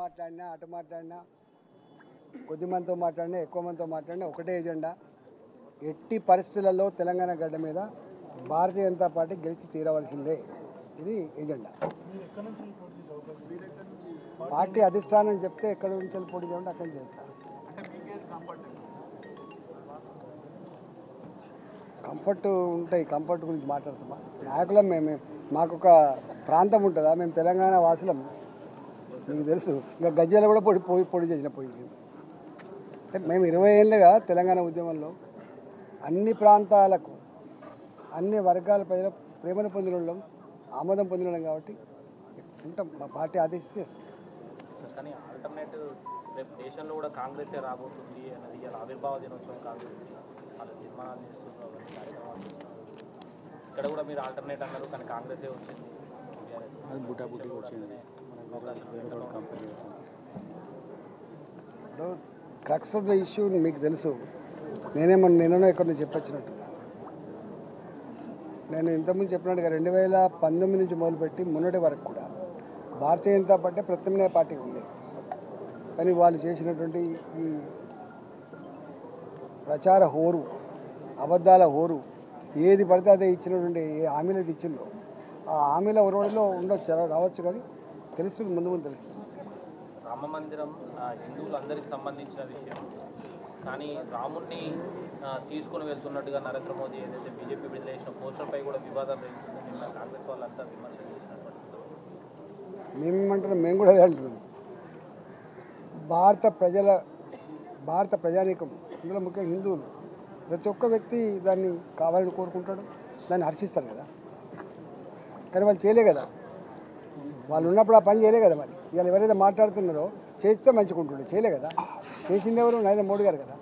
మాట్లాడినా అటు మాట్లాడినా కొద్ది మందితో మాట్లాడినా ఎక్కువ మందితో మాట్లాడినా ఒకటే ఎజెండా. ఎట్టి పరిస్థితులలో తెలంగాణ గడ్డ మీద భారతీయ జనతా పార్టీ గెలిచి తీరవలసిందే. ఇది ఎజెండా. పార్టీ అధిష్టానం చెప్తే ఎక్కడి నుంచి పోటీ చేయాలంటే అక్కడి నుంచి చేస్తారు. కంఫర్ట్ ఉంటాయి. కంఫర్ట్ గురించి మాట్లాడుతామా? నాయకులం మేము. మాకు ఒక ప్రాంతం ఉంటుందా? మేము తెలంగాణ వాసులం. మీకు తెలుసు. ఇంకా గజ్జలు కూడా పొడి చేసిన పోయింది. మేము 20 ఏళ్ళుగా తెలంగాణ ఉద్యమంలో అన్ని ప్రాంతాలకు అన్ని వర్గాల ప్రజల ప్రేమను పొందిన వాళ్ళం, ఆమోదం పొందిన వాళ్ళం కాబట్టి ఉంటాం. మా పార్టీ ఆదేశిస్తుంది. కానీ ఆల్టర్నేటివ్ రేపు దేశంలో కూడా కాంగ్రెసే రాబోతుంది అన్నది ఇలా ఆవిర్భావ దినోత్సవం కాంగ్రెస్ వాళ్ళ తీర్మానాలు చేస్తున్నారు, కార్యక్రమాలు చేస్తున్నారు. ఇక్కడ కూడా మీరు ఆల్టర్నేట్ అన్నారు కానీ కాంగ్రెసే వచ్చింది. క్రక్స్ ఆఫ్ ద ఇష్యూ మీకు తెలుసు. నేనేమో ఇక్కడ నుంచి చెప్పొచ్చినట్టు. నేను ఇంతకుముందు చెప్పినట్టుగా 2019 నుంచి మొదలుపెట్టి మొన్నటి వరకు కూడా భారతీయ జనతా పార్టీ ప్రత్యామ్నాయ పార్టీ ఉంది. కానీ వాళ్ళు చేసినటువంటి ఈ ప్రచార హోరు, అబద్ధాల హోరు, ఏది పడితే అదే ఇచ్చినటువంటి ఏ హామీలు ఇచ్చిందో ఆ హామీల ఒరవడిలో ఉండొచ్చు, రావచ్చు. కానీ తెలుస్తుంది, ముందు ముందు తెలుస్తుంది. రామ మందిరం హిందువులందరికీ సంబంధించిన విషయం. కానీ రాముణ్ణి తీసుకొని వెళ్తున్నట్టుగా నరేంద్ర మోదీ ఏదైతే బీజేపీ విడుదల చేసిన పోస్టర్పై కూడా వివాదం రేగుతుంది. నిన్న కాంగ్రెస్ వాళ్ళంతా విమర్శలు చేసినటువంటి మేమేమంటున్నాం, మేము కూడా అదే అంటున్నాం. భారత ప్రజానీకం, ఇందులో ముఖ్యంగా హిందువులు, ప్రతి ఒక్క వ్యక్తి దాన్ని కావాలని కోరుకుంటాడు, దాన్ని హర్షిస్తారు కదా. కానీ వాళ్ళు చేయలే కదా. వాళ్ళు ఉన్నప్పుడు ఆ పని చేయలే కదా. మరి ఇవాళ ఎవరైతే మాట్లాడుతున్నారో చేస్తే మంచిగా ఉంటుండే, చేయలే కదా. చేసింది ఎవరు? నరేంద్ర మోడీ గారు కదా.